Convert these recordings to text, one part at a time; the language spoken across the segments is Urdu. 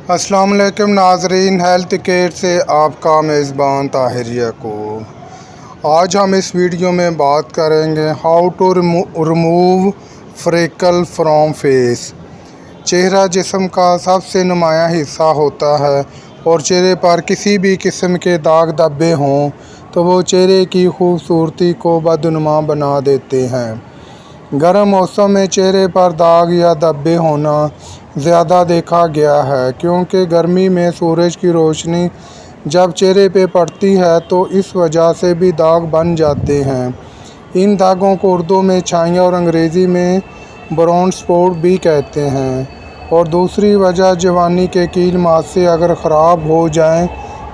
السلام علیکم ناظرین، ہیلتھ کیئر سے آپ کا میزبان طاہر یعقوب۔ آج ہم اس ویڈیو میں بات کریں گے how to remove freckle from face. چہرہ جسم کا سب سے نمایاں حصہ ہوتا ہے اور چہرے پر کسی بھی قسم کے داغ دھبے ہوں تو وہ چہرے کی خوبصورتی کو بدنما بنا دیتے ہیں۔ گرم موسم میں چہرے پر داغ یا دھبے ہونا زیادہ دیکھا گیا ہے کیونکہ گرمی میں سورج کی روشنی جب چہرے پہ پڑتی ہے تو اس وجہ سے بھی داغ بن جاتے ہیں۔ ان داغوں کو اردو میں چھائیاں اور انگریزی میں براؤن اسپاٹ بھی کہتے ہیں۔ اور دوسری وجہ جوانی کے کیل ماسے اگر خراب ہو جائیں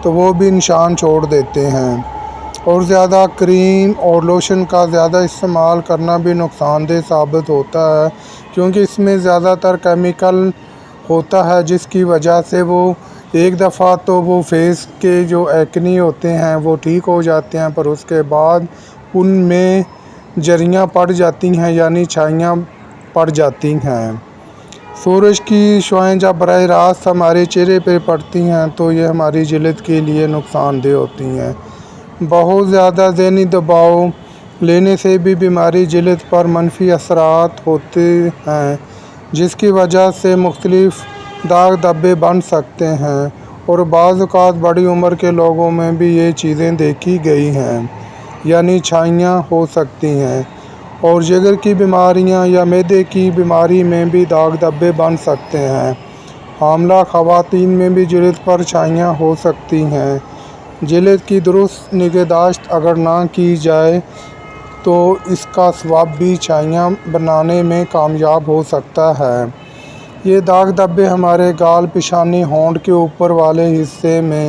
تو وہ بھی نشان چھوڑ دیتے ہیں۔ اور زیادہ کریم اور لوشن کا زیادہ استعمال کرنا بھی نقصان دہ ثابت ہوتا ہے کیونکہ اس میں زیادہ تر کیمیکل ہوتا ہے جس کی وجہ سے وہ ایک دفعہ تو وہ فیس کے جو ایکنی ہوتے ہیں وہ ٹھیک ہو جاتے ہیں پر اس کے بعد ان میں جریاں پڑ جاتی ہیں یعنی چھائیاں پڑ جاتی ہیں۔ سورج کی شعاعیں جب براہ راست ہمارے چہرے پہ پڑتی ہیں تو یہ ہماری جلد کے لیے نقصان دہ ہوتی ہیں۔ بہت زیادہ ذہنی دباؤ لینے سے بھی بیماری جلد پر منفی اثرات ہوتے ہیں جس کی وجہ سے مختلف داغ دھبے بن سکتے ہیں اور بعض اوقات بڑی عمر کے لوگوں میں بھی یہ چیزیں دیکھی گئی ہیں یعنی چھائیاں ہو سکتی ہیں۔ اور جگر کی بیماریاں یا معدے کی بیماری میں بھی داغ دھبے بن سکتے ہیں۔ حاملہ خواتین میں بھی جلد پر چھائیاں ہو سکتی ہیں۔ جلد کی درست نگہداشت اگر نہ کی جائے تو اس کا سبب بھی چھائیاں بنانے میں کامیاب ہو سکتا ہے۔ یہ داغ دھبے ہمارے گال، پیشانی، ہونٹ کے اوپر والے حصے میں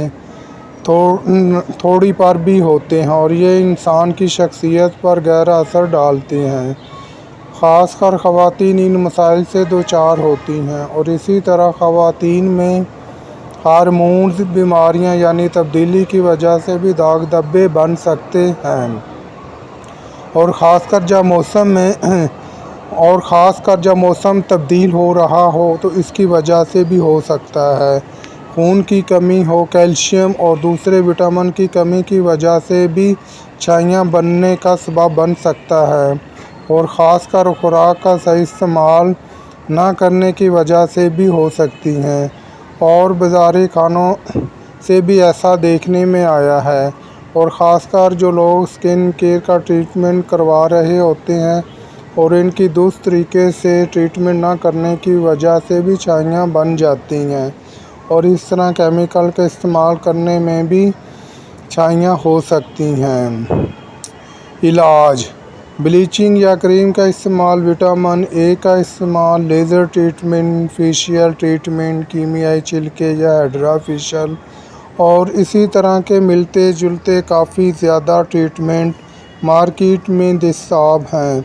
تھوڑی پر بھی ہوتے ہیں اور یہ انسان کی شخصیت پر گہرا اثر ڈالتے ہیں۔ خاص کر خواتین ان مسائل سے دوچار ہوتی ہیں اور اسی طرح خواتین میں ہارمونز بیماریاں یعنی تبدیلی کی وجہ سے بھی داغ دھبے بن سکتے ہیں اور خاص کر جب موسم تبدیل ہو رہا ہو تو اس کی وجہ سے بھی ہو سکتا ہے۔ خون کی کمی ہو، کیلشیم اور دوسرے وٹامن کی کمی کی وجہ سے بھی چھائیاں بننے کا سبب بن سکتا ہے اور خاص کر خوراک کا صحیح استعمال نہ کرنے کی وجہ سے بھی ہو سکتی ہیں اور بازاری کھانوں سے بھی ایسا دیکھنے میں آیا ہے۔ اور خاص کر جو لوگ اسکن کیئر کا ٹریٹمنٹ کروا رہے ہوتے ہیں اور ان کی درست طریقے سے ٹریٹمنٹ نہ کرنے کی وجہ سے بھی چھائیاں بن جاتی ہیں اور اس طرح کیمیکل کا استعمال کرنے میں بھی چھائیاں ہو سکتی ہیں۔ علاج: بلیچنگ یا کریم کا استعمال، وٹامن اے کا استعمال، لیزر ٹریٹمنٹ، فیشیل ٹریٹمنٹ، کیمیائی چھلکے یا ہائیڈرا فیشل اور اسی طرح کے ملتے جلتے کافی زیادہ ٹریٹمنٹ مارکیٹ میں دستیاب ہیں۔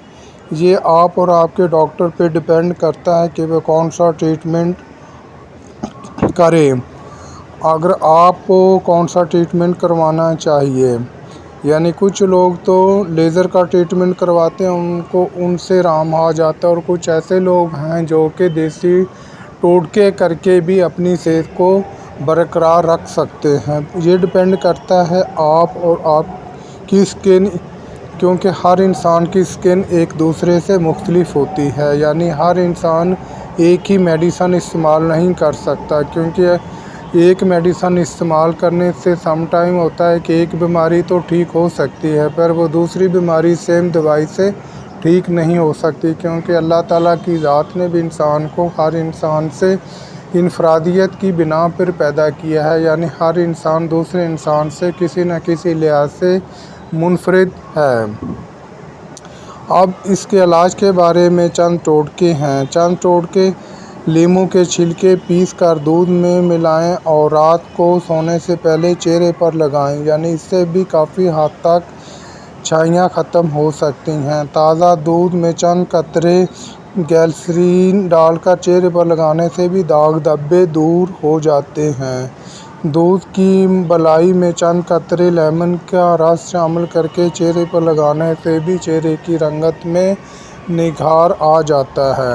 یہ آپ اور آپ کے ڈاکٹر پہ ڈیپینڈ کرتا ہے کہ وہ کون سا ٹریٹمنٹ کریں، اگر آپ کو کون سا ٹریٹمنٹ کروانا چاہیے۔ یعنی کچھ لوگ تو لیزر کا ٹریٹمنٹ کرواتے ہیں ان سے آرام آ جاتا ہے اور کچھ ایسے لوگ ہیں جو کہ دیسی ٹوٹکے کر کے بھی اپنی صحت کو برقرار رکھ سکتے ہیں۔ یہ ڈیپینڈ کرتا ہے آپ اور آپ کی اسکن، کیونکہ ہر انسان کی اسکن ایک دوسرے سے مختلف ہوتی ہے یعنی ہر انسان ایک ہی میڈیسن استعمال نہیں کر سکتا کیونکہ ایک میڈیسن استعمال کرنے سے سم ٹائم ہوتا ہے کہ ایک بیماری تو ٹھیک ہو سکتی ہے پر وہ دوسری بیماری سیم دوائی سے ٹھیک نہیں ہو سکتی کیونکہ اللہ تعالیٰ کی ذات نے بھی انسان کو ہر انسان سے انفرادیت کی بنا پر پیدا کیا ہے یعنی ہر انسان دوسرے انسان سے کسی نہ کسی لحاظ سے منفرد ہے۔ اب اس کے علاج کے بارے میں چند ٹوٹکے ہیں۔ چند ٹوٹکے: لیموں کے چھلکے پیس کر دودھ میں ملائیں اور رات کو سونے سے پہلے چہرے پر لگائیں یعنی اس سے بھی کافی حد تک چھائیاں ختم ہو سکتی ہیں۔ تازہ دودھ میں چند قطرے گلیسرین ڈال کر چہرے پر لگانے سے بھی داغ دھبے دور ہو جاتے ہیں۔ دودھ کی بالائی میں چند قطرے لیمن کا رس شامل کر کے چہرے پر لگانے سے بھی چہرے کی رنگت میں نکھار آ جاتا ہے۔